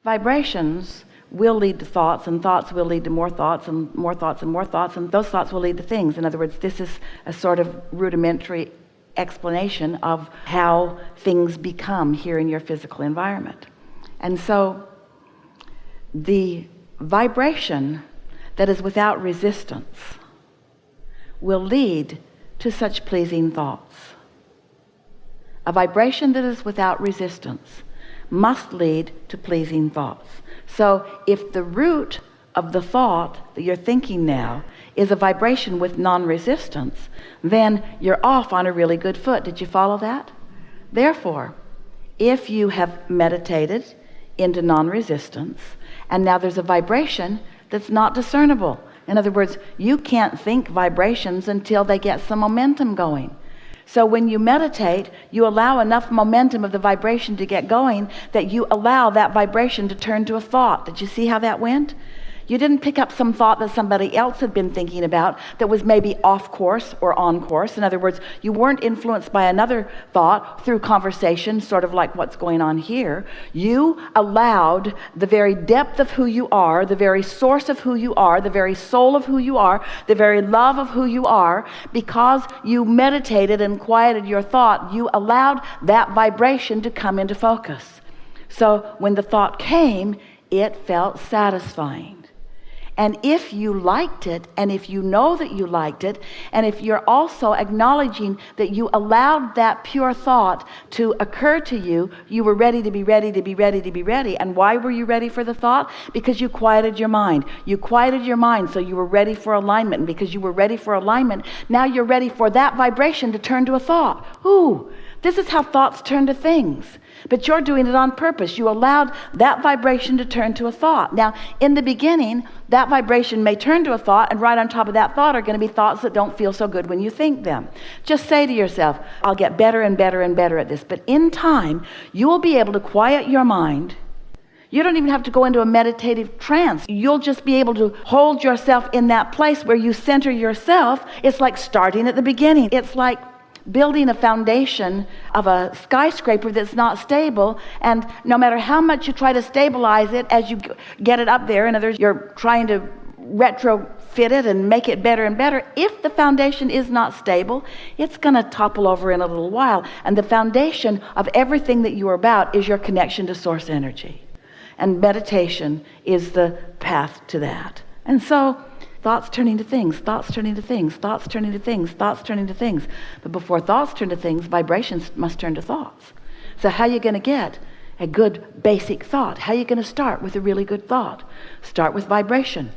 Vibrations will lead to thoughts, and thoughts will lead to more thoughts, and more thoughts, and more thoughts, and those thoughts will lead to things. In other words, this is a sort of rudimentary explanation of how things become here in your physical environment. And so the vibration that is without resistance will lead to such pleasing thoughts. A vibration that is without resistance must lead to pleasing thoughts. So if the root of the thought that you're thinking now is a vibration with non-resistance, then you're off on a really good foot. Did you follow that? Therefore, if you have meditated into non-resistance, and now there's a vibration that's not discernible. In other words, you can't think vibrations until they get some momentum going. So when you meditate, you allow enough momentum of the vibration to get going that you allow that vibration to turn to a thought. Did you see how that went? You didn't pick up some thought that somebody else had been thinking about that was maybe off course or on course. In other words, you weren't influenced by another thought through conversation, sort of like what's going on here. You allowed the very depth of who you are, the very source of who you are, the very soul of who you are, the very love of who you are, because you meditated and quieted your thought, you allowed that vibration to come into focus. So when the thought came, it felt satisfying. And if you liked it, and if you know that you liked it, and if you're also acknowledging that you allowed that pure thought to occur to you, you were ready to be ready to be ready to be ready. And why were you ready for the thought? Because you quieted your mind. You quieted your mind, so you were ready for alignment. And because you were ready for alignment, now you're ready for that vibration to turn to a thought. Ooh, this is how thoughts turn to things. But you're doing it on purpose. You allowed that vibration to turn to a thought. Now, in the beginning, that vibration may turn to a thought, and right on top of that thought are going to be thoughts that don't feel so good when you think them. Just say to yourself, I'll get better and better and better at this. But in time, you will be able to quiet your mind. You don't even have to go into a meditative trance. You'll just be able to hold yourself in that place where you center yourself. It's like starting at the beginning. It's like building a foundation of a skyscraper that's not stable, and no matter how much you try to stabilize it as you get it up there, in other words, you're trying to retrofit it and make it better and better, if the foundation is not stable, it's going to topple over in a little while. And the foundation of everything that you are about is your connection to source energy, and meditation is the path to that. And so thoughts turning to things, thoughts turning to things, thoughts turning to things, thoughts turning to things. But before thoughts turn to things, vibrations must turn to thoughts. So how are you going to get a good basic thought? How are you going to start with a really good thought? Start with vibration.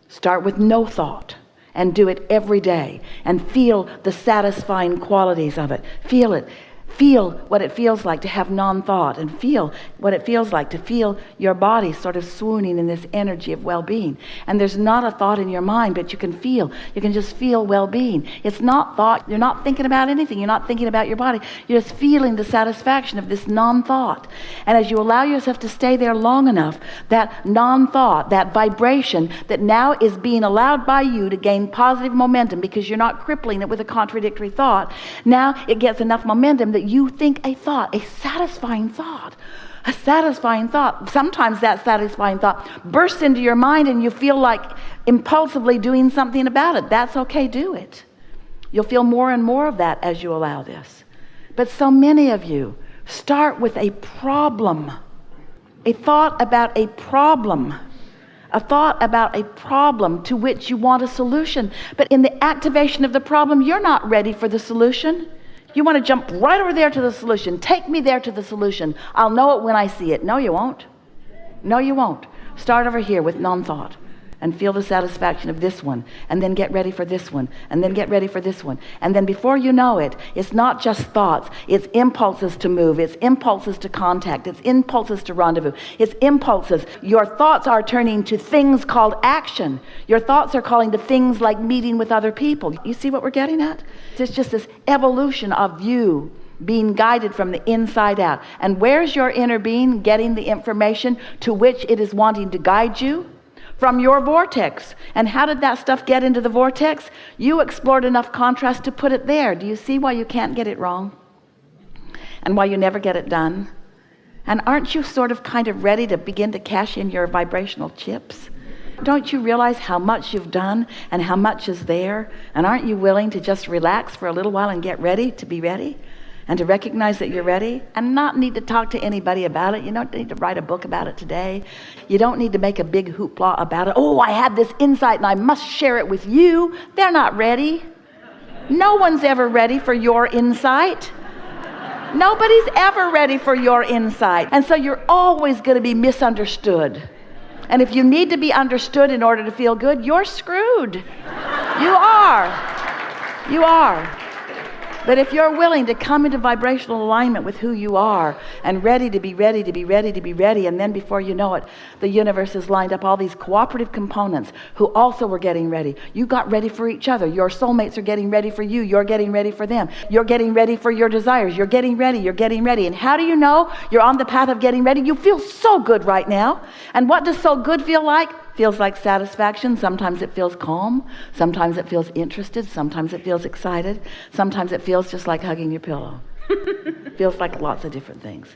Start with no thought, and do it every day, and feel the satisfying qualities of it. Feel it. Feel what it feels like to have non-thought, and feel what it feels like to feel your body sort of swooning in this energy of well-being. And there's not a thought in your mind, but you can just feel well-being. It's not thought. You're not thinking about anything. You're not thinking about your body. You're just feeling the satisfaction of this non-thought. And as you allow yourself to stay there long enough, that non-thought, that vibration that now is being allowed by you to gain positive momentum, because you're not crippling it with a contradictory thought, now it gets enough momentum that you think a thought, a satisfying thought. Sometimes that satisfying thought bursts into your mind and you feel like impulsively doing something about it. That's okay, do it. You'll feel more and more of that as you allow this. But so many of you start with a problem, a thought about a problem. A thought about a problem to which you want a solution. But in the activation of the problem, you're not ready for the solution. You want to jump right over there to the solution. Take me there to the solution. I'll know it when I see it. No, you won't. No, you won't. Start over here with non-thought and feel the satisfaction of this one, and then get ready for this one, and then get ready for this one. And then before you know it, it's not just thoughts. It's impulses to move. It's impulses to contact. It's impulses to rendezvous. It's impulses. Your thoughts are turning to things called action. Your thoughts are calling to things like meeting with other people. You see what we're getting at? It's just this evolution of you being guided from the inside out. And where's your inner being getting the information to which it is wanting to guide you? From your vortex. And how did that stuff get into the vortex? You explored enough contrast to put it there. Do you see why you can't get it wrong? And why you never get it done? And aren't you sort of kind of ready to begin to cash in your vibrational chips? Don't you realize how much you've done and how much is there? And aren't you willing to just relax for a little while and get ready to be ready? And to recognize that you're ready and not need to talk to anybody about it. You don't need to write a book about it today. You don't need to make a big hoopla about it. Oh, I had this insight and I must share it with you. They're not ready. No one's ever ready for your insight. Nobody's ever ready for your insight. And so you're always going to be misunderstood. And if you need to be understood in order to feel good, you're screwed. You are. You are. But if you're willing to come into vibrational alignment with who you are and ready to be ready, to be ready, to be ready, and then before you know it, the universe has lined up all these cooperative components who also were getting ready. You got ready for each other. Your soulmates are getting ready for you. You're getting ready for them. You're getting ready for your desires. You're getting ready. You're getting ready. And how do you know you're on the path of getting ready? You feel so good right now. And what does so good feel like? Feels like satisfaction. Sometimes it feels calm. Sometimes it feels interested. Sometimes it feels excited. Sometimes it feels just like hugging your pillow. Feels like lots of different things.